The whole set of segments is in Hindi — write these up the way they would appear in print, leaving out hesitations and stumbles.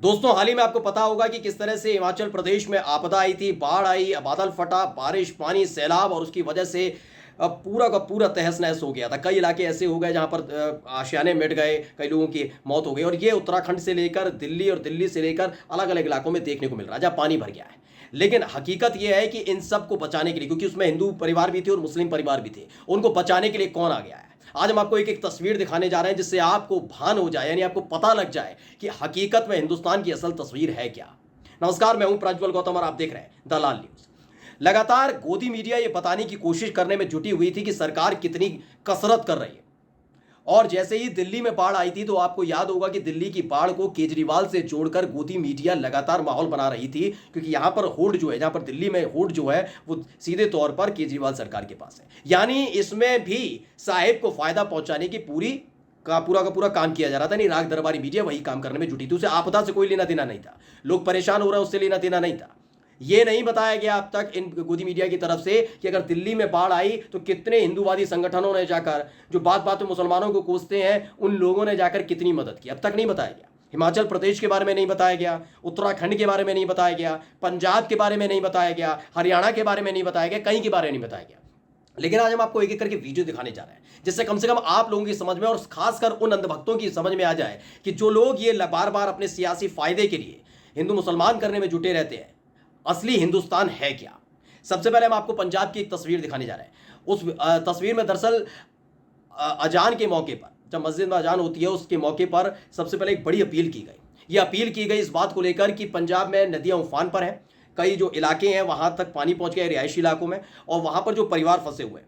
दोस्तों, हाल ही में आपको पता होगा कि किस तरह से हिमाचल प्रदेश में आपदा आई थी, बाढ़ आई, बादल फटा, बारिश, पानी, सैलाब और उसकी वजह से पूरा का पूरा तहस-नहस हो गया था। कई इलाके ऐसे हो गए जहाँ पर आशियाने मिट गए, कई लोगों की मौत हो गई और ये उत्तराखंड से लेकर दिल्ली और दिल्ली से लेकर अलग-अलग इलाकों में देखने को मिल रहा है, जहाँ पानी भर गया है। लेकिन हकीकत ये है कि इन सब को बचाने के लिए, क्योंकि उसमें हिंदू परिवार भी थे और मुस्लिम परिवार भी थे, उनको बचाने के लिए कौन आ गया है? आज हम आपको एक-एक तस्वीर दिखाने जा रहे हैं जिससे आपको भान हो जाए, यानी आपको पता लग जाए कि हकीकत में हिंदुस्तान की असल तस्वीर है क्या। नमस्कार, मैं हूं प्रज्वल गौतम और आप देख रहे हैं द लाल न्यूज। लगातार गोदी मीडिया ये बताने की कोशिश करने में जुटी हुई थी कि सरकार कितनी कसरत कर रही है। और जैसे ही दिल्ली में बाढ़ आई थी तो आपको याद होगा कि दिल्ली की बाढ़ को केजरीवाल से जोड़कर गोदी मीडिया लगातार माहौल बना रही थी, क्योंकि यहां पर होड़ जो है, जहां पर दिल्ली में होड़ जो है वो सीधे तौर पर केजरीवाल सरकार के पास है। यानी इसमें भी साहेब को फायदा पहुंचाने की पूरा का पूरा काम किया जा रहा था। नहीं, राग दरबारी मीडिया वही काम करने में जुटी थी, उसे आपदा से कोई लेना देना नहीं था। लोग परेशान हो रहे हैं, उससे लेना देना नहीं था। ये नहीं बताया गया अब तक इन गोदी मीडिया की तरफ से कि अगर दिल्ली में बाढ़ आई तो कितने हिंदूवादी संगठनों ने जाकर, जो बात बात में मुसलमानों को कोसते हैं, उन लोगों ने जाकर कितनी मदद की, अब तक नहीं बताया गया। हिमाचल प्रदेश के बारे में नहीं बताया गया, उत्तराखंड के बारे में नहीं बताया गया, पंजाब के बारे में नहीं बताया गया, हरियाणा के बारे में नहीं बताया गया, कहीं के बारे में नहीं बताया गया। लेकिन आज हम आपको एक एक करके वीडियो दिखाने जा रहे हैं जिससे कम से कम आप लोगों की समझ में और खासकर उन अंधभक्तों की समझ में आ जाए कि जो लोग ये बार बार अपने सियासी फायदे के लिए हिंदू मुसलमान करने में जुटे रहते हैं, असली हिंदुस्तान है क्या। सबसे पहले हम आपको पंजाब की एक तस्वीर दिखाने जा रहे हैं। उस तस्वीर में दरअसल अजान के मौके पर, जब मस्जिद में अजान होती है उसके मौके पर सबसे पहले एक बड़ी अपील की गई। यह अपील की गई इस बात को लेकर कि पंजाब में नदियां उफान पर हैं, कई जो इलाके हैं वहां तक पानी पहुंच गया रिहायशी इलाकों में, और वहां पर जो परिवार फंसे हुए हैं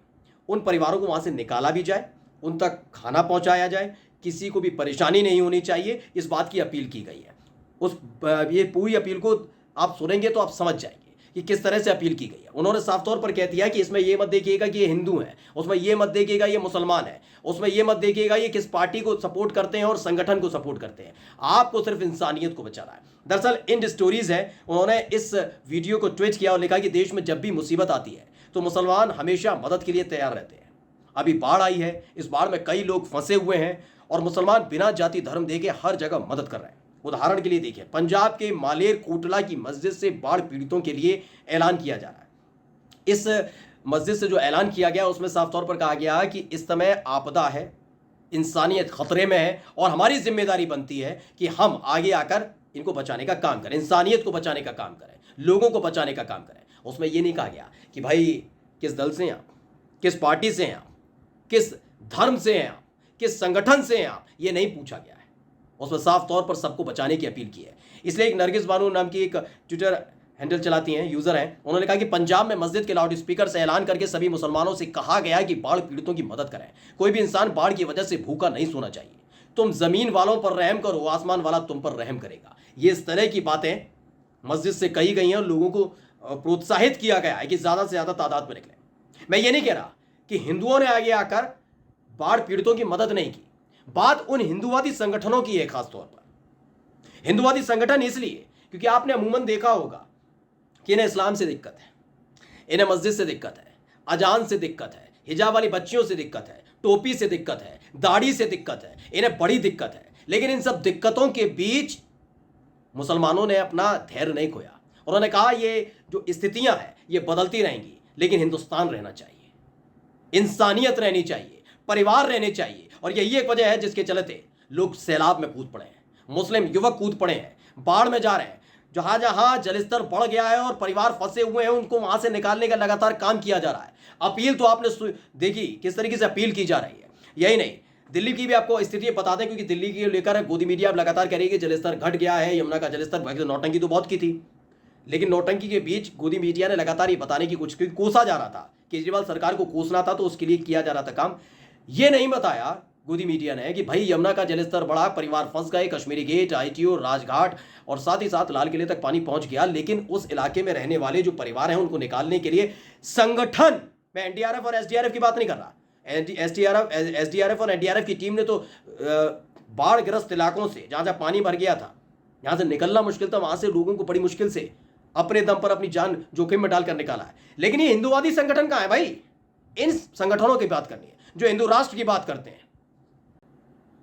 उन परिवारों को वहां से निकाला भी जाए, उन तक खाना पहुंचाया जाए, किसी को भी परेशानी नहीं होनी चाहिए, इस बात की अपील की गई है। ये पूरी अपील को आप सुनेंगे तो आप समझ जाएंगे कि किस तरह से अपील की गई है। उन्होंने साफ तौर पर कह दिया कि इसमें यह मत देखिएगा कि ये हिंदू है, उसमें यह मत देखिएगा ये मुसलमान है, उसमें यह मत देखिएगा ये किस पार्टी को सपोर्ट करते हैं और संगठन को सपोर्ट करते हैं। आपको सिर्फ इंसानियत को बचाना है। दरअसल इन स्टोरीज है, उन्होंने इस वीडियो को ट्वीट किया और लिखा कि देश में जब भी मुसीबत आती है तो मुसलमान हमेशा मदद के लिए तैयार रहते हैं। अभी बाढ़ आई है, इस बाढ़ में कई लोग फंसे हुए हैं और मुसलमान बिना जाति धर्म देखे हर जगह मदद कर रहे हैं। उदाहरण के लिए देखिए, पंजाब के मालेर कोटला की मस्जिद से बाढ़ पीड़ितों के लिए ऐलान किया जा रहा है। इस मस्जिद से जो ऐलान किया गया उसमें साफ तौर पर कहा गया कि इस समय आपदा है, इंसानियत खतरे में है और हमारी जिम्मेदारी बनती है कि हम आगे आकर इनको बचाने का काम करें, इंसानियत को बचाने का काम करें, लोगों को बचाने का काम करें। उसमें यह नहीं कहा गया कि भाई किस दल से हैं आप, किस पार्टी से हैं आप, किस धर्म से हैं आप, किस संगठन से हैं आप, ये नहीं पूछा गया है। उसमें साफ तौर पर सबको बचाने की अपील की है। इसलिए एक नरगिस बानो नाम की एक ट्विटर हैंडल चलाती हैं, यूजर हैं, उन्होंने कहा कि पंजाब में मस्जिद के लाउड स्पीकर से ऐलान करके सभी मुसलमानों से कहा गया कि बाढ़ पीड़ितों की मदद करें। कोई भी इंसान बाढ़ की वजह से भूखा नहीं सोना चाहिए। तुम जमीन वालों पर रहम करो, आसमान वाला तुम पर रहम करेगा। ये इस तरह की बातें मस्जिद से कही गई हैं और लोगों को प्रोत्साहित किया गया है कि ज्यादा से ज्यादा तादाद में निकले। मैं ये नहीं कह रहा कि हिंदुओं ने आगे आकर बाढ़ पीड़ितों की मदद नहीं की, बात उन हिंदुवादी संगठनों की है। खासतौर पर हिंदुवादी संगठन इसलिए क्योंकि आपने अमूमन देखा होगा कि इन्हें इस्लाम से दिक्कत है, इन्हें मस्जिद से दिक्कत है, अजान से दिक्कत है, हिजाब वाली बच्चियों से दिक्कत है, टोपी से दिक्कत है, दाढ़ी से दिक्कत है, इन्हें बड़ी दिक्कत है। लेकिन इन सब दिक्कतों के बीच मुसलमानों ने अपना धैर्य नहीं खोया। उन्होंने कहा ये जो स्थितियां हैं ये बदलती रहेंगी, लेकिन हिंदुस्तान रहना चाहिए, इंसानियत रहनी चाहिए, परिवार रहने चाहिए। और यही एक वजह है जिसके चलते लोग सैलाब में कूद पड़े हैं, मुस्लिम युवक कूद पड़े हैं, बाढ़ में जा रहे हैं। जहां जहां जलस्तर बढ़ गया है और परिवार फंसे हुए हैं उनको वहां से निकालने का लगातार काम किया जा रहा है। अपील तो आपने देखी किस तरीके से अपील की जा रही है। यही नहीं, दिल्ली की भी आपको स्थिति बता दें, क्योंकि दिल्ली की लेकर गोदी मीडिया अब लगातार कह रही है कि जलस्तर घट गया है, यमुना का जलस्तर। नौटंकी तो बहुत की थी, लेकिन नौटंकी के बीच गोदी मीडिया ने लगातार ये बताने की कुछ, क्योंकि कोसा जा रहा था, केजरीवाल सरकार को कोसना था तो उसके लिए किया जा रहा था काम। ये नहीं बताया गोदी मीडिया ने कि भाई यमुना का जलस्तर बढ़ा, परिवार फंस गए, कश्मीरी गेट, आईटीओ, राजघाट और साथ ही साथ लाल किले तक पानी पहुंच गया। लेकिन उस इलाके में रहने वाले जो परिवार हैं उनको निकालने के लिए संगठन, मैं एनडीआरएफ और एसडीआरएफ की बात नहीं कर रहा, एसडीआरएफ और एनडीआरएफ की टीम ने तो बाढ़ ग्रस्त इलाकों से, जहां जहां पानी भर गया था, जहां से निकलना मुश्किल था, वहां से लोगों को बड़ी मुश्किल से अपने दम पर अपनी जान जोखिम में डालकर निकाला है। लेकिन ये हिंदुवादी संगठन कहां है भाई? इन संगठनों की बात करनी है जो हिंदू राष्ट्र की बात करते हैं।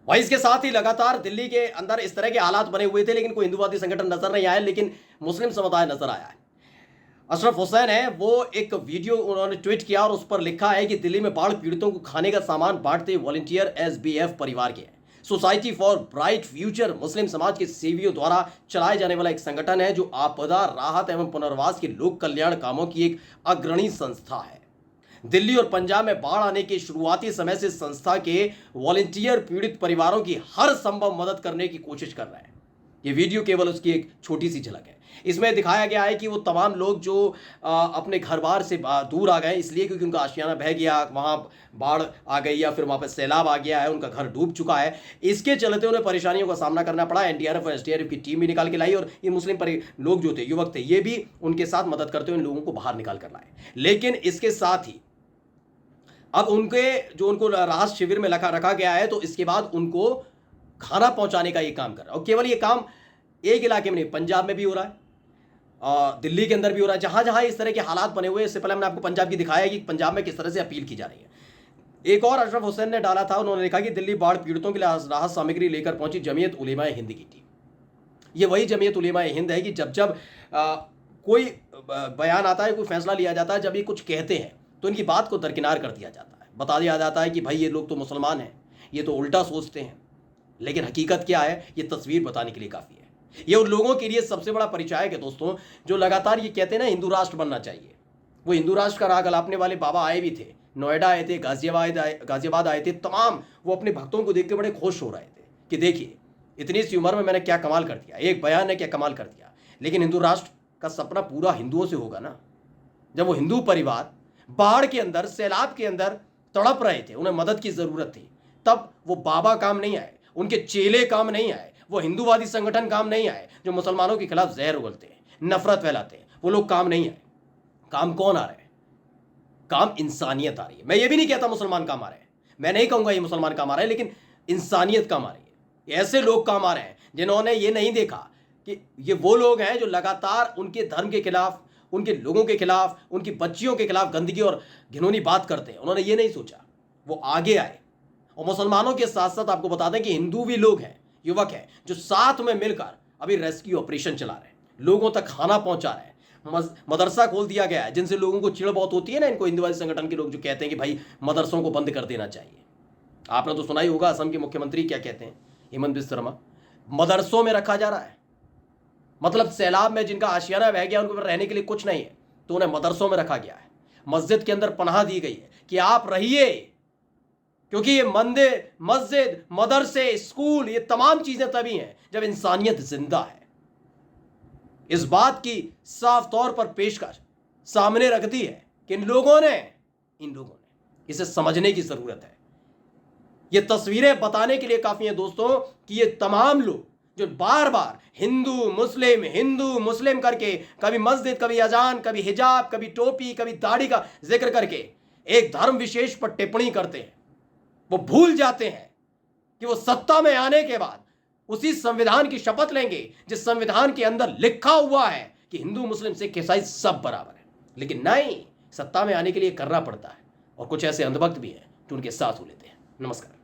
वहीं इसके साथ ही लगातार दिल्ली के अंदर इस तरह के हालात बने हुए थे, लेकिन कोई हिंदूवादी संगठन नजर नहीं आया, लेकिन मुस्लिम समुदाय नजर आया है। अशरफ हुसैन है, वो एक वीडियो उन्होंने ट्वीट किया और उस पर लिखा है कि दिल्ली में बाढ़ पीड़ितों को खाने का सामान बांटते वॉलंटियर एसबीएफ परिवार के हैं। सोसाइटी फॉर ब्राइट फ्यूचर मुस्लिम समाज के सेवियों द्वारा चलाए जाने वाला एक संगठन है जो आपदा राहत एवं पुनर्वास के लोक कल्याण कामों की एक अग्रणी संस्था है। दिल्ली और पंजाब में बाढ़ आने के शुरुआती समय से संस्था के वॉलंटियर पीड़ित परिवारों की हर संभव मदद करने की कोशिश कर रहे हैं। ये वीडियो केवल उसकी एक छोटी सी झलक है। इसमें दिखाया गया है कि वो तमाम लोग जो अपने घर बार से दूर आ गए इसलिए क्योंकि उनका आशियाना बह गया, वहाँ बाढ़ आ गई या फिर वहाँ पर सैलाब आ गया है, उनका घर डूब चुका है, इसके चलते उन्हें परेशानियों का सामना करना पड़ा। एनडीआरएफ और एसडीआरएफ की टीम भी निकाल के लाई और ये मुस्लिम लोग जो थे, युवक थे, ये भी उनके साथ मदद करते हुए इन लोगों को बाहर निकाल कर लाए। लेकिन इसके साथ ही अब उनको राहत शिविर में रखा गया है, तो इसके बाद उनको खाना पहुंचाने का ये काम कर रहा है। और केवल ये काम एक इलाके में नहीं, पंजाब में भी हो रहा है, दिल्ली के अंदर भी हो रहा है, जहां जहां इस तरह के हालात बने हुए। इससे पहले हमने आपको पंजाब की दिखाया है कि पंजाब में किस तरह से अपील की जा रही है। एक और अशरफ हुसैन ने डाला था, उन्होंने लिखा कि दिल्ली बाढ़ पीड़ितों के लिए राहत सामग्री लेकर पहुंची जमीयत उलेमाए हिंद की टीम। ये वही जमीयत उलेमाए हिंद है कि जब कोई बयान आता है, कोई फैसला लिया जाता है, जब ये कुछ कहते हैं तो इनकी बात को दरकिनार कर दिया जाता है, बता दिया जाता है कि भाई ये लोग तो मुसलमान हैं, ये तो उल्टा सोचते हैं। लेकिन हकीकत क्या है, ये तस्वीर बताने के लिए काफ़ी है। ये उन लोगों के लिए सबसे बड़ा परिचायक है दोस्तों, जो लगातार ये कहते हैं ना हिंदू राष्ट्र बनना चाहिए। वो हिंदू राष्ट्र का राग अलापने वाले बाबा आए भी थे, नोएडा आए थे, गाजियाबाद आए थे, तमाम वो अपने भक्तों को देख के बड़े खुश हो रहे थे कि देखिए इतनी सी उम्र में मैंने क्या कमाल कर दिया, एक बयान ने क्या कमाल कर दिया। लेकिन हिंदू राष्ट्र का सपना पूरा हिंदुओं से होगा ना। जब वो हिंदू परिवार बाढ़ के अंदर, सैलाब के अंदर तड़प रहे थे, उन्हें मदद की जरूरत थी, तब वो बाबा काम नहीं आए, उनके चेले काम नहीं आए, वो हिंदूवादी संगठन काम नहीं आए जो मुसलमानों के खिलाफ जहर उगलते हैं, नफरत फैलाते हैं, वो लोग काम नहीं आए। काम कौन आ रहे हैं? काम इंसानियत आ रही है। मैं ये भी नहीं कहता मुसलमान काम आ रहे हैं, मैं नहीं कहूंगा ये मुसलमान काम आ रहे हैं, लेकिन इंसानियत काम आ रही है। ऐसे लोग काम आ रहे हैं जिन्होंने ये नहीं देखा कि ये वो लोग हैं जो लगातार उनके धर्म के खिलाफ, उनके लोगों के खिलाफ, उनकी बच्चियों के खिलाफ गंदगी और घिनौनी बात करते हैं। उन्होंने ये नहीं सोचा, वो आगे आए। और मुसलमानों के साथ साथ आपको बता दें कि हिंदू भी लोग हैं, युवक हैं, जो साथ में मिलकर अभी रेस्क्यू ऑपरेशन चला रहे हैं, लोगों तक खाना पहुंचा रहे हैं। मदरसा खोल दिया गया है, जिनसे लोगों को चिड़ बहुत होती है ना, इनको हिंदुवादी संगठन के लोग जो कहते हैं कि भाई मदरसों को बंद कर देना चाहिए। आपने तो सुना ही होगा असम के मुख्यमंत्री क्या कहते हैं, हेमंत बिस्वा शर्मा। मदरसों में रखा जा रहा है, मतलब सैलाब में जिनका आशियाना बह गया, उनको रहने के लिए कुछ नहीं है, तो उन्हें मदरसों में रखा गया है। मस्जिद के अंदर पनाह दी गई है कि आप रहिए, क्योंकि ये मंदिर, मस्जिद, मदरसे, स्कूल, ये तमाम चीजें तभी हैं जब इंसानियत जिंदा है। इस बात की साफ तौर पर पेशकश सामने रख दी है कि इन लोगों ने इसे समझने की जरूरत है। ये तस्वीरें बताने के लिए काफी है दोस्तों कि ये तमाम लोग जो बार बार हिंदू मुस्लिम करके, कभी मस्जिद, कभी अजान, कभी हिजाब, कभी टोपी, कभी दाढ़ी का जिक्र करके एक धर्म विशेष पर टिप्पणी करते हैं, वो भूल जाते हैं कि वो सत्ता में आने के बाद उसी संविधान की शपथ लेंगे जिस संविधान के अंदर लिखा हुआ है कि हिंदू, मुस्लिम, सिख, ईसाई सब बराबर है। लेकिन नहीं, सत्ता में आने के लिए करना पड़ता है, और कुछ ऐसे अंधभक्त भी हैं जो उनके साथ हो लेते हैं। नमस्कार।